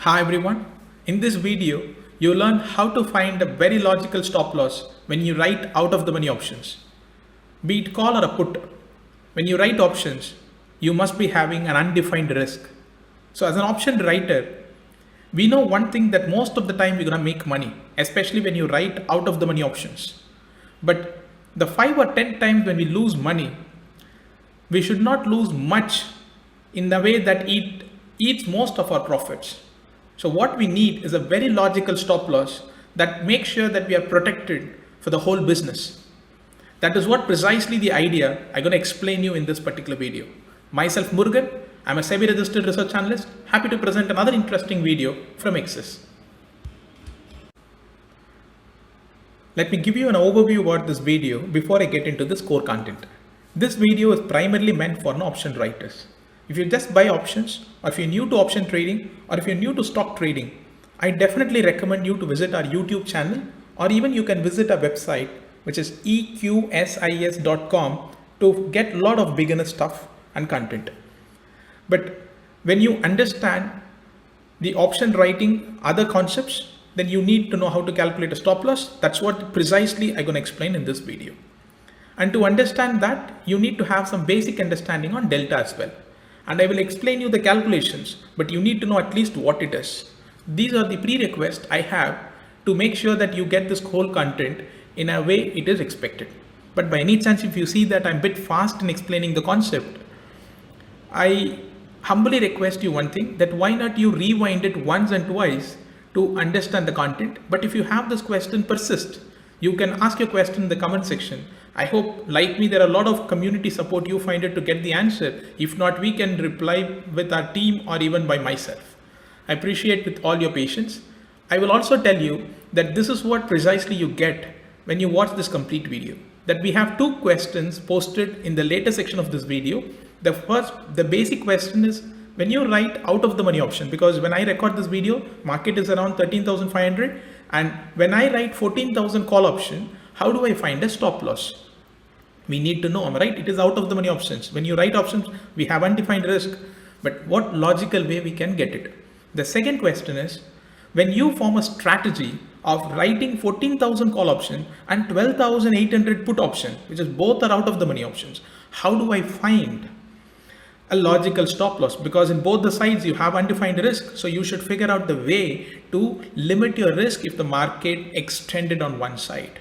Hi everyone. In this video, you learn how to find a very logical stop loss when you write out of the money options. Be it call or a put, when you write options, you must be having an undefined risk. So as an option writer, we know one thing that most of the time you're gonna make money, especially when you write out of the money options. But the 5 or 10 times when we lose money, we should not lose much in the way that it eats most of our profits. So what we need is a very logical stop loss that makes sure that we are protected for the whole business. That is what precisely the idea I'm going to explain you in this particular video. Myself Murugan, I'm a SEBI registered research analyst, happy to present another interesting video from Axis. Let me give you an overview about this video before I get into this core content. This video is primarily meant for option writers. If you just buy options, or if you're new to option trading, or if you're new to stock trading, I definitely recommend you to visit our YouTube channel, or even you can visit our website, which is eqsis.com, to get a lot of beginner stuff and content. But when you understand the option writing other concepts, then you need to know how to calculate a stop loss. That's what precisely I'm going to explain in this video. And to understand that, you need to have some basic understanding on delta as well. And I will explain you the calculations, but you need to know at least what it is. These are the prerequisites I have to make sure that you get this whole content in a way it is expected. But by any chance, if you see that I'm a bit fast in explaining the concept, I humbly request you one thing, that why not you rewind it once and twice to understand the content. But if you have this question persist, you can ask your question in the comment section. I hope, like me, there are a lot of community support you find it to get the answer. If not, we can reply with our team or even by myself. I appreciate with all your patience. I will also tell you that this is what precisely you get when you watch this complete video. That we have two questions posted in the later section of this video. The basic question is, when you write out of the money option, because when I record this video, market is around 13,500, and when I write 14,000 call option, how do I find a stop loss? We need to know, right? It is out of the money options. When you write options, we have undefined risk, but what logical way we can get it? The second question is, when you form a strategy of writing 14,000 call option and 12,800 put option, which is both are out of the money options, how do I find a logical stop loss? Because in both the sides you have undefined risk, so you should figure out the way to limit your risk if the market extended on one side.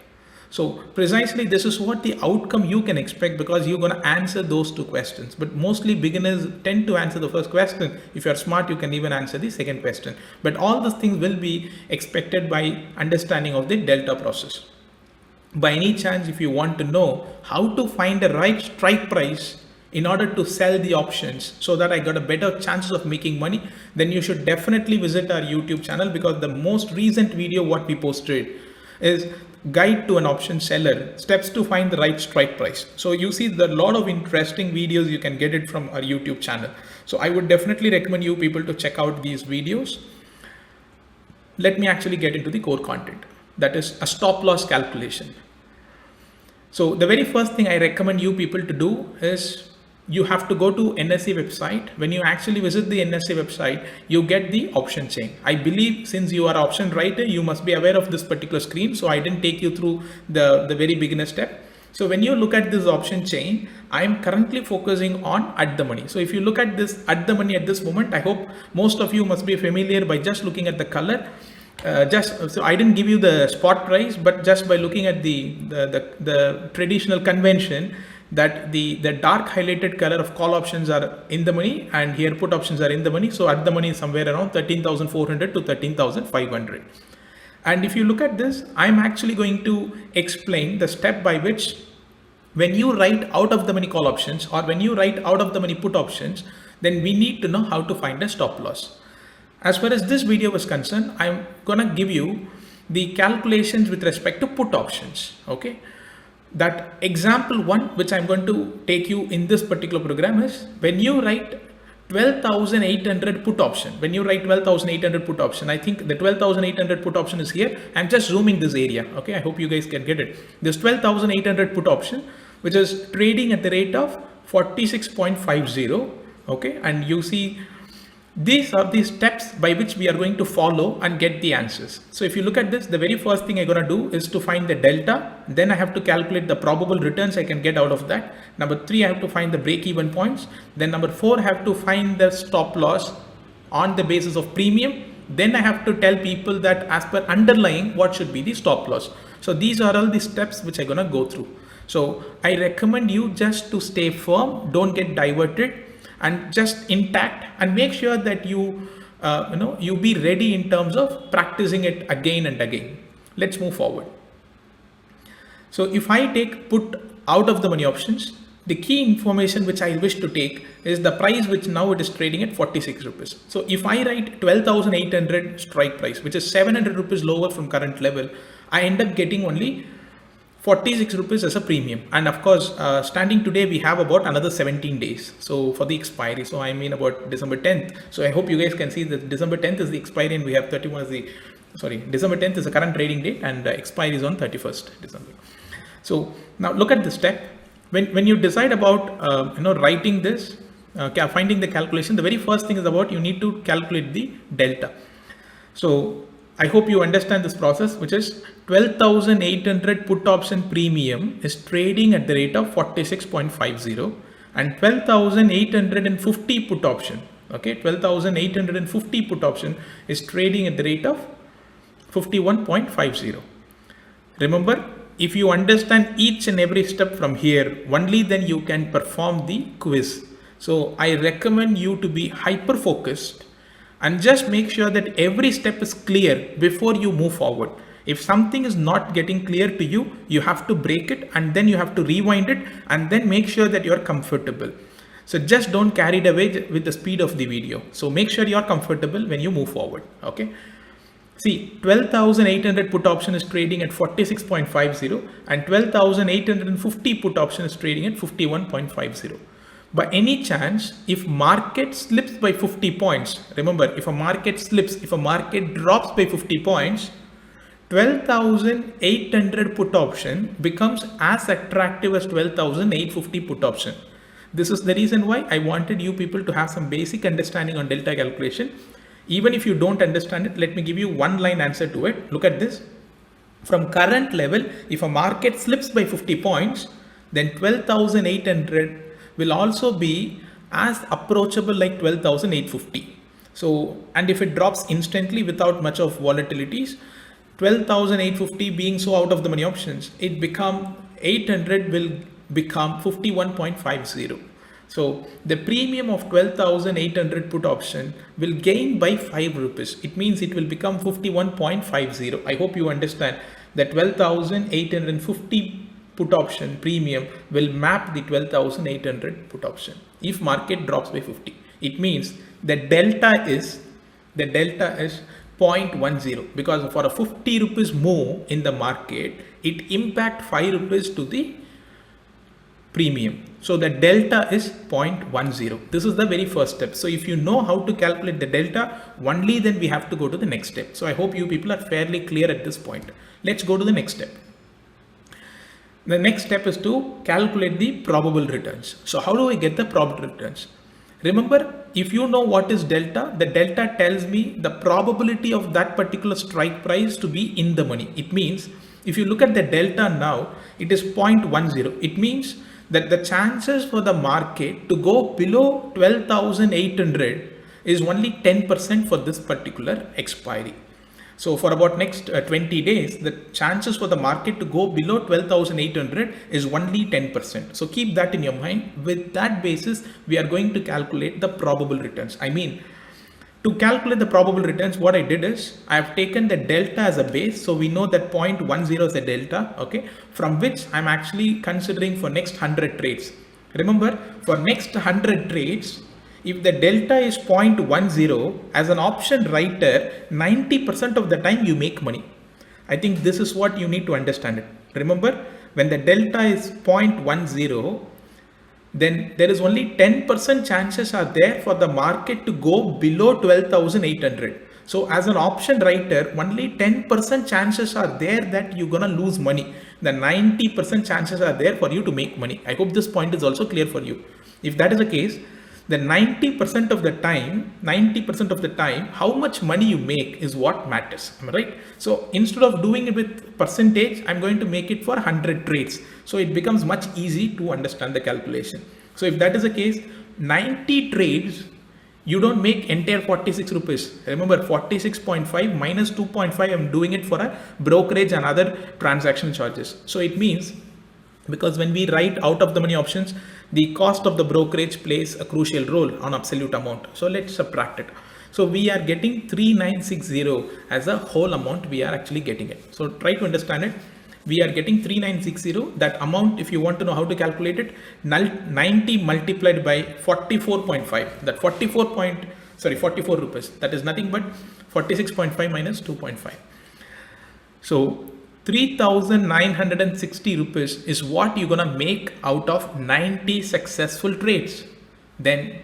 So precisely this is what the outcome you can expect, because you're going to answer those two questions. But mostly beginners tend to answer the first question. If you're smart, you can even answer the second question. But all these things will be expected by understanding of the delta process. By any chance, if you want to know how to find the right strike price in order to sell the options so that I got a better chances of making money, then you should definitely visit our YouTube channel, because the most recent video what we posted is guide to an option seller, steps to find the right strike price. So you see the lot of interesting videos, you can get it from our YouTube channel. So I would definitely recommend you people to check out these videos. Let me actually get into the core content, that is a stop loss calculation. So the very first thing I recommend you people to do is, you have to go to NSE website. When you actually visit the NSE website, you get the option chain. I believe since you are an option writer, you must be aware of this particular screen. So I didn't take you through the very beginner step. So when you look at this option chain, I am currently focusing on at the money. So if you look at this at the money at this moment, I hope most of you must be familiar by just looking at the color. So I didn't give you the spot price, but just by looking at the traditional convention, that the dark highlighted color of call options are in the money, and here put options are in the money. So at the money is somewhere around 13,400 to 13,500. And if you look at this, I'm actually going to explain the step by which, when you write out of the money call options or when you write out of the money put options, then we need to know how to find a stop loss. As far as this video is concerned, I'm gonna give you the calculations with respect to put options. Okay. That example one, which I'm going to take you in this particular program, is when you write 12,800 put option. When you write 12,800 put option, I think the 12,800 put option is here. I'm just zooming this area. Okay, I hope you guys can get it. This 12,800 put option, which is trading at the rate of 46.50. Okay, and you see These are the steps by which we are going to follow and get the answers. So if you look at this, the very first thing I'm going to do is to find the delta. Then I have to calculate the probable returns I can get out of that. Number 3, I have to find the break-even points. Then number 4, I have to find the stop loss on the basis of premium. Then I have to tell people that as per underlying, what should be the stop loss. So these are all the steps which I'm going to go through. So I recommend you just to stay firm, don't get diverted, and just intact, and make sure that you be ready in terms of practicing it again and again. Let's move forward. So if I take put out of the money options, the key information which I wish to take is the price which now it is trading at 46 rupees. So if I write 12,800 strike price, which is 700 rupees lower from current level, I end up getting only 46 rupees as a premium. And of course, standing today, we have about another 17 days. So for the expiry, so I mean about December 10th. So I hope you guys can see that December 10th is the expiry and we have 31 as the, December 10th is the current trading date and expiry is on 31st December. So now look at the step. When you decide about, writing this, finding the calculation, the very first thing is about you need to calculate the delta. So I hope you understand this process, which is 12,800 put option premium is trading at the rate of 46.50 and 12,850 put option. Okay, 12,850 put option is trading at the rate of 51.50. Remember, if you understand each and every step from here, only then you can perform the quiz. So I recommend you to be hyper focused and just make sure that every step is clear before you move forward. If something is not getting clear to you, you have to break it and then you have to rewind it and then make sure that you're comfortable. So just don't carry it away with the speed of the video. So make sure you're comfortable when you move forward. Okay. See, 12,800 put option is trading at 46.50 and 12,850 put option is trading at 51.50. By any chance, if market slips by 50 points, remember, if a market slips, if a market drops by 50 points, 12,800 put option becomes as attractive as 12,850 put option. This is the reason why I wanted you people to have some basic understanding on delta calculation. Even if you don't understand it, let me give you one line answer to it. Look at this. From current level, if a market slips by 50 points, then 12,800 will also be as approachable like 12,850. So, and if it drops instantly without much of volatilities, 12,850 being so out of the money options, it become 800 will become 51.50. So the premium of 12,800 put option will gain by 5 rupees. It means it will become 51.50. I hope you understand that 12,850 put option premium will map the 12,800 put option if market drops by 50. It means the delta is 0.10 because for a 50 rupees move in the market, it impact 5 rupees to the premium. So the delta is 0.10. This is the very first step. So if you know how to calculate the delta, only then we have to go to the next step. So I hope you people are fairly clear at this point. Let's go to the next step. The next step is to calculate the probable returns. So how do I get the probable returns? Remember, if you know what is delta, the delta tells me the probability of that particular strike price to be in the money. It means if you look at the delta now, it is 0.10. It means that the chances for the market to go below 12,800 is only 10% for this particular expiry. So for about next 20 days, the chances for the market to go below 12,800 is only 10%. So keep that in your mind. With that basis, we are going to calculate the probable returns. I mean, to calculate the probable returns, what I did is I have taken the delta as a base. So we know that 0.10 is a delta, okay, from which I'm actually considering for next 100 trades. Remember, for next 100 trades, if the delta is 0.10, as an option writer, 90% of the time you make money. I think this is what you need to understand it. Remember, when the delta is 0.10, then there is only 10% chances are there for the market to go below 12,800. So as an option writer, only 10% chances are there that you're gonna lose money. The 90% chances are there for you to make money. I hope this point is also clear for you. If that is the case, then 90% of the time, how much money you make is what matters. Am I right? So instead of doing it with percentage, I'm going to make it for 100 trades. So it becomes much easy to understand the calculation. So if that is the case, 90 trades, you don't make entire 46 rupees. Remember, 46.5 minus 2.5, I'm doing it for a brokerage and other transaction charges. So it means, because when we write out of the money options, the cost of the brokerage plays a crucial role on absolute amount. So let's subtract it. So we are getting 3960 as a whole amount. We are actually getting it. So try to understand it. We are getting 3960. That amount, if you want to know how to calculate it, 90 multiplied by 44.5. That 44 rupees. That is nothing but 46.5 minus 2.5. So 3,960 rupees is what you're gonna make out of 90 successful trades. Then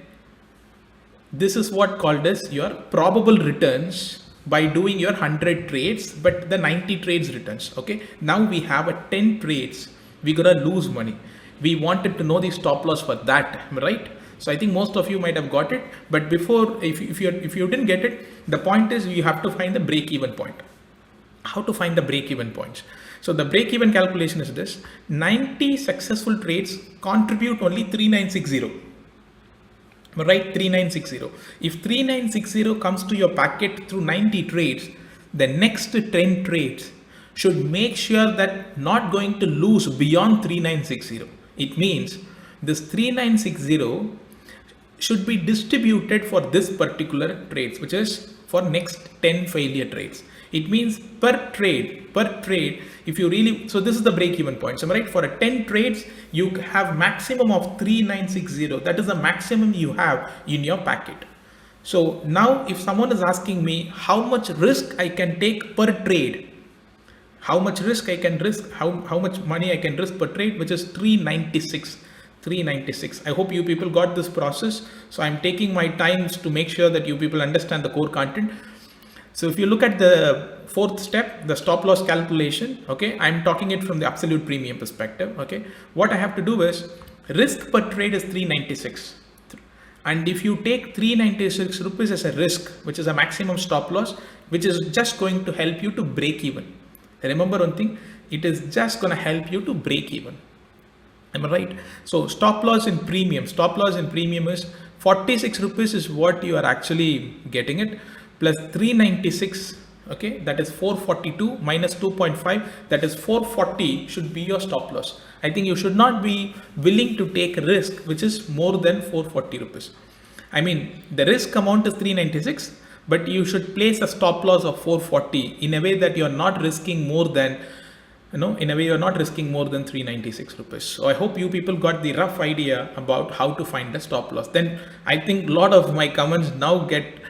this is what called as your probable returns by doing your 100 trades, but the 90 trades returns. Okay, now we have a 10 trades, we're gonna lose money. We wanted to know the stop loss for that, right? So I think most of you might have got it, but before, if you didn't get it, the point is you have to find the break even point. How to find the break-even points? So the break-even calculation is this: 90 successful trades contribute only 3960. Right, 3960. If 3960 comes to your packet through 90 trades, the next 10 trades should make sure that not going to lose beyond 3960. It means this 3960 should be distributed for this particular trades, which is for next 10 failure trades. It means per trade, if you really, so this is the break even point. So, right, for a 10 trades, you have maximum of 3960. That is the maximum you have in your packet. So now if someone is asking me how much risk I can take per trade, how much risk I can risk, how much money I can risk per trade, which is 396. I hope you people got this process. So I'm taking my times to make sure that you people understand the core content. So if you look at the fourth step, the stop loss calculation, okay, I'm talking it from the absolute premium perspective. Okay, what I have to do is risk per trade is 396. And if you take 396 rupees as a risk, which is a maximum stop loss, which is just going to help you to break even. Remember one thing, it is just going to help you to break even. Am I right? So stop loss in premium is 46 rupees is what you are actually getting it, plus 396, okay, that is 442 minus 2.5, that is 440 should be your stop loss. I think you should not be willing to take a risk which is more than 440 rupees. I mean, the risk amount is 396, but you should place a stop loss of 440 in a way that you're not risking more than, you're not risking more than 396 rupees. So I hope you people got the rough idea about how to find the stop loss. Then I think a lot of my comments now get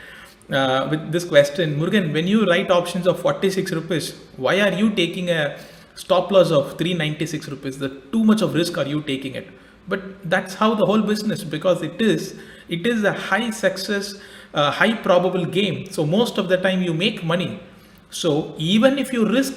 with this question, Murugan, when you write options of 46 rupees, why are you taking a stop loss of 396 rupees? Too much of risk are you taking it? But that's how the whole business, because it is a high success, high probable game. So most of the time you make money. So even if you risk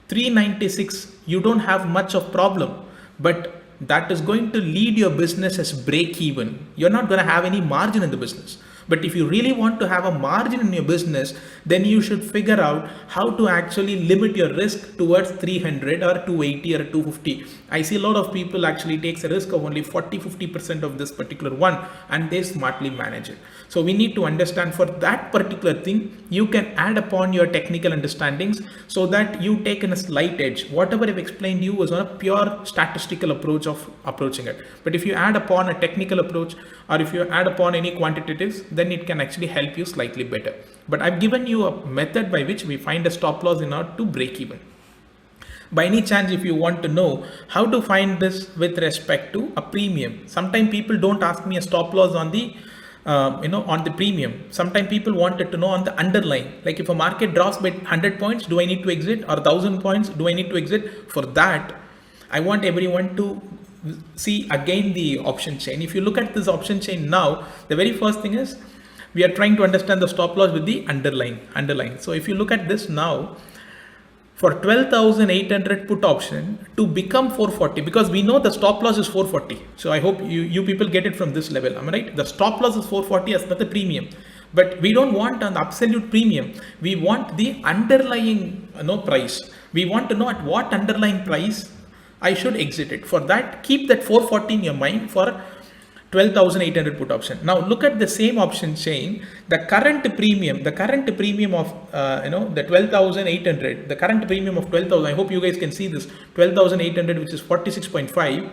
396, you don't have much of problem, but that is going to lead your business as break even. You're not going to have any margin in the business. But if you really want to have a margin in your business, then you should figure out how to actually limit your risk towards 300 or 280 or 250. I see a lot of people actually takes a risk of only 40-50% of this particular one, and they smartly manage it. So we need to understand for that particular thing, you can add upon your technical understandings so that you take in a slight edge. Whatever I've explained to you was on a pure statistical approach of approaching it. But if you add upon a technical approach, or if you add upon any quantitatives, then it can actually help you slightly better. But I've given you a method by which we find a stop loss in order to break even. By any chance, if you want to know how to find this with respect to a premium, sometimes people don't ask me a stop loss on the on the premium. Sometimes people wanted to know on the underlying, like if a market drops by 100 points, do I need to exit, or 1000 points, do I need to exit? For that, I want everyone to see again the option chain. If you look at this option chain now, the very first thing is we are trying to understand the stop loss with the underlying. So if you look at this now, for 12,800 put option to become 440, because we know the stop loss is 440. So I hope you people get it from this level. Am I right? The stop loss is 440 as per the premium, but we don't want an absolute premium. We want the underlying price. We want to know at what underlying price I should exit it. For that, keep that 440 in your mind for 12,800 put option. Now look at the same option chain. The current premium of the 12,800, the current premium of 12,000. I hope you guys can see this 12,800, which is 46.5.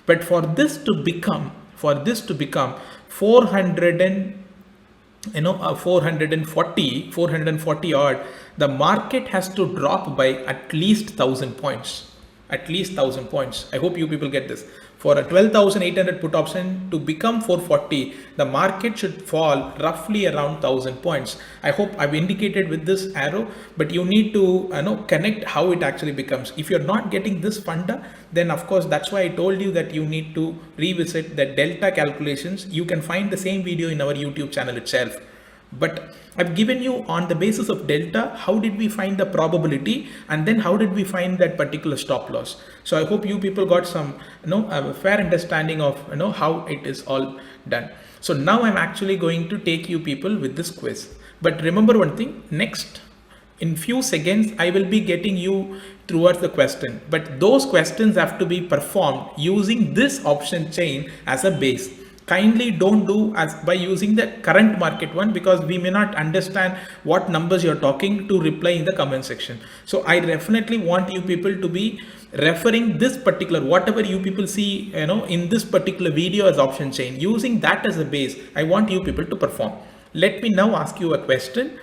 But for this to become 440 odd, the market has to drop by at least 1,000 points. At least 1,000 points. I hope you people get this. For a 12,800 put option to become 440, the market should fall roughly around 1,000 points. I hope I've indicated with this arrow, but you need to connect how it actually becomes. If you're not getting this funda, then of course that's why I told you that you need to revisit the delta calculations. You can find the same video in our YouTube channel itself. But I've given you on the basis of delta, how did we find the probability, and then how did we find that particular stop loss. So I hope you people got some a fair understanding of how it is all done. So now I'm actually going to take you people with this quiz. But remember one thing, next in few seconds I will be getting you towards the question, but those questions have to be performed using this option chain as a base. Kindly don't do as by using the current market one, because we may not understand what numbers you're talking to reply in the comment section. So I definitely want you people to be referring this particular, whatever you people see in this particular video as option chain, using that as a base. I want you people to perform. Let me now ask you a question.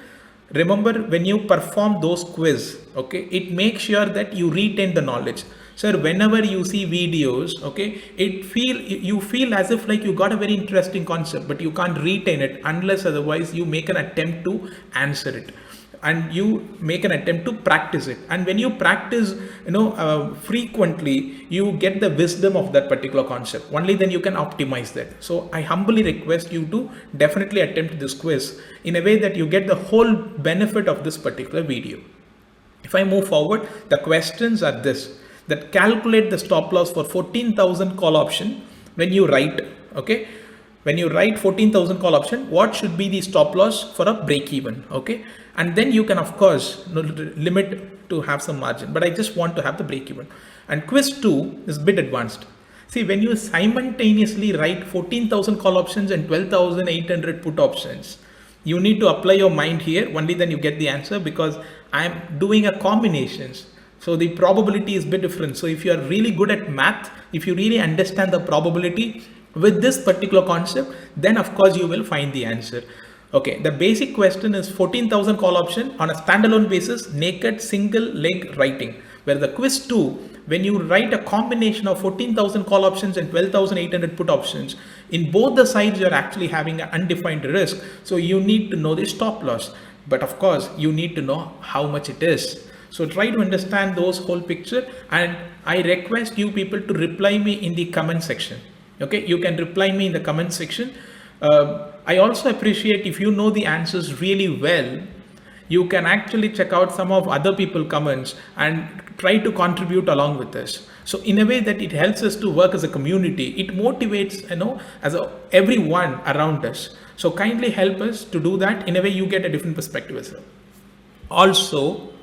Remember, when you perform those quiz, okay, it makes sure that you retain the knowledge. Sir, whenever you see videos, okay, you feel as if like you got a very interesting concept, but you can't retain it unless otherwise you make an attempt to answer it, and you make an attempt to practice it. And when you practice frequently, you get the wisdom of that particular concept. Only then you can optimize that. So I humbly request you to definitely attempt this quiz in a way that you get the whole benefit of this particular video. If I move forward, the questions are this: that calculate the stop loss for 14,000 call option. When you write 14,000 call option, what should be the stop loss for a break even? Okay, and then you can of course limit to have some margin, but I just want to have the break even. And quiz 2 is a bit advanced. See, when you simultaneously write 14,000 call options and 12,800 put options, you need to apply your mind here. Only then you get the answer, because I am doing a combinations. So the probability is a bit different. So if you are really good at math, if you really understand the probability with this particular concept, then of course you will find the answer. Okay, the basic question is 14,000 call option on a standalone basis, naked single leg writing. Where the quiz 2, when you write a combination of 14,000 call options and 12,800 put options, in both the sides you're actually having an undefined risk. So you need to know the stop loss, but of course you need to know how much it is. So try to understand those whole picture, and I request you people to reply me in the comment section. Okay, you can reply me in the comment section. I also appreciate if you know the answers really well, you can actually check out some of other people comments and try to contribute along with us. So in a way that it helps us to work as a community, it motivates everyone around us. So kindly help us to do that. In a way you get a different perspective as well.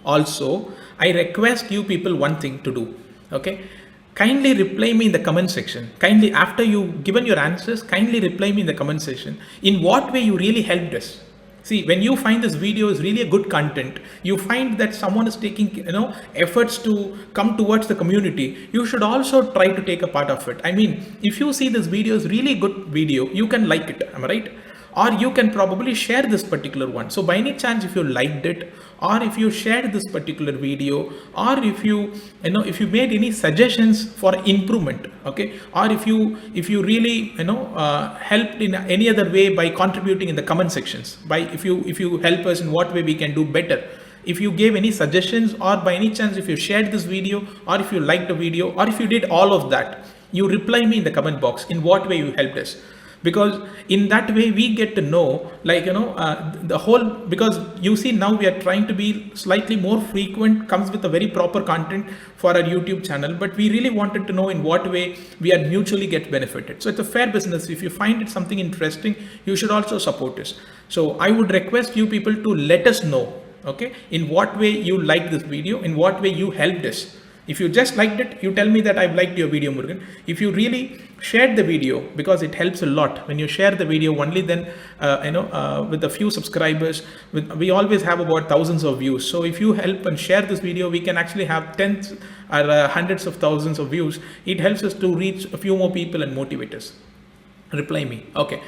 Also, I request you people one thing to do. Okay, kindly reply me in the comment section. Kindly, after you given your answers, kindly reply me in the comment section. In what way you really helped us. See, when you find this video is really a good content, you find that someone is taking efforts to come towards the community, you should also try to take a part of it. I mean, if you see this video is really good video, you can like it, am I right? Or you can probably share this particular one. So by any chance, if you liked it, or if you shared this particular video, or if you made any suggestions for improvement, okay, or if you really helped in any other way by contributing in the comment sections, if you help us in what way we can do better, if you gave any suggestions, or by any chance if you shared this video, or if you liked the video, or if you did all of that, you reply me in the comment box in what way you helped us. because in that way we get to know, like, the whole, because you see now we are trying to be slightly more frequent, comes with a very proper content for our YouTube channel, but we really wanted to know in what way we are mutually get benefited. So it's a fair business. If you find it something interesting, you should also support us. So I would request you people to let us know, okay, in what way you liked this video, in what way you helped us. If you just liked it, you tell me that I've liked your video, Murugan. If you really shared the video, because it helps a lot when you share the video, only then, with a few subscribers, we always have about thousands of views. So if you help and share this video, we can actually have tens or hundreds of thousands of views. It helps us to reach a few more people and motivate us. Reply me. Okay.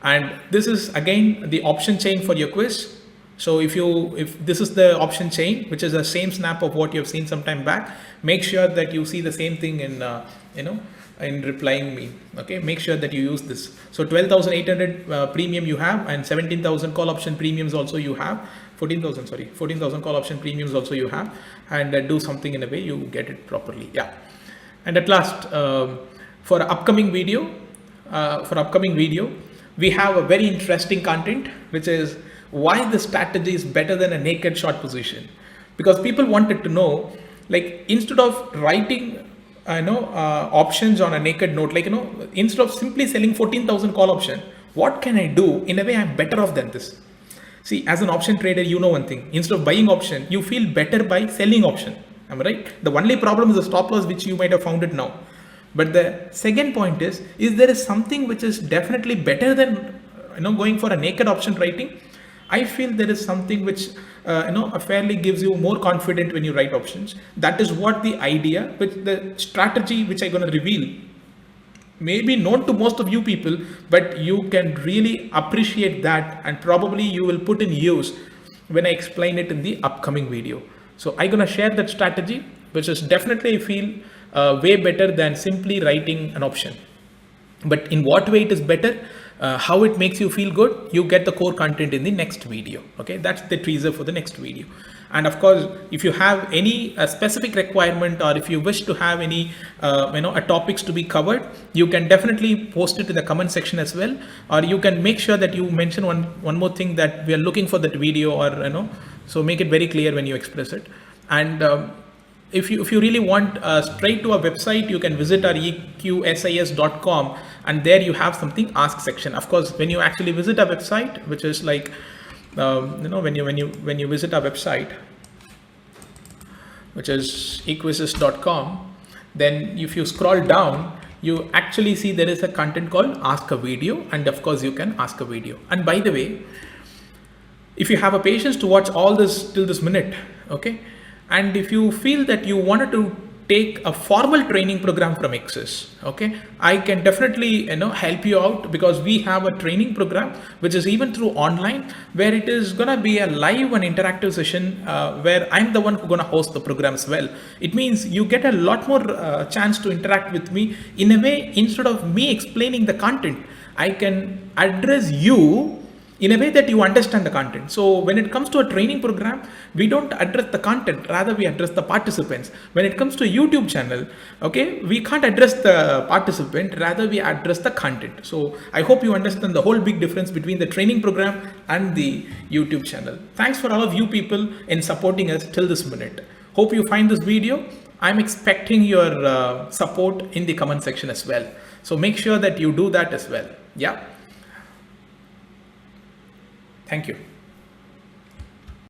And this is again the option chain for your quiz. So if this is the option chain, which is the same snap of what you have seen some time back, make sure that you see the same thing in, in replying me. Okay, make sure that you use this. So 12,800 premium you have, and 17,000 call option premiums also you have. 14,000 call option premiums also you have, and do something in a way you get it properly. Yeah. And at last, for upcoming video, we have a very interesting content, which is why the strategy is better than a naked short position. Because people wanted to know, like, instead of writing options on a naked note, like, instead of simply selling 14,000 call option, what can I do in a way I'm better off than this? See, as an option trader, you know one thing: instead of buying option, you feel better by selling option. Am I right? The only problem is the stop loss, which you might have found it now. But the second point is there is something which is definitely better than going for a naked option writing. I feel there is something which fairly gives you more confident when you write options. That is what the idea, which the strategy which I'm going to reveal may be known to most of you people, but you can really appreciate that, and probably you will put in use when I explain it in the upcoming video. So I'm going to share that strategy, which is definitely, I feel, way better than simply writing an option. But in what way it is better, how it makes you feel good, you get the core content in the next video. Okay, that's the teaser for the next video. And of course, if you have any specific requirement, or if you wish to have any topics to be covered, you can definitely post it in the comment section as well. Or you can make sure that you mention one more thing, that we are looking for that video, or so make it very clear when you express it. And if you really want straight to our website, you can visit our eqsis.com, and there you have something ask section. Of course, when you actually visit our website, which is like when you visit our website, which is eqsis.com, then if you scroll down, you actually see there is a content called ask a video, and of course you can ask a video. And by the way, if you have a patience to watch all this till this minute, okay, and if you feel that you wanted to take a formal training program from Axis, okay, I can definitely help you out, because we have a training program which is even through online, where it is gonna be a live and interactive session where I'm the one who's gonna host the program as well. It means you get a lot more chance to interact with me in a way. Instead of me explaining the content, I can address you in a way that you understand the content. So when it comes to a training program, we don't address the content, rather we address the participants. When it comes to a YouTube channel, okay, we can't address the participant, rather we address the content. So I hope you understand the whole big difference between the training program and the YouTube channel. Thanks for all of you people in supporting us till this minute. Hope you find this video. I'm expecting your support in the comment section as well. So make sure that you do that as well. Yeah. Thank you.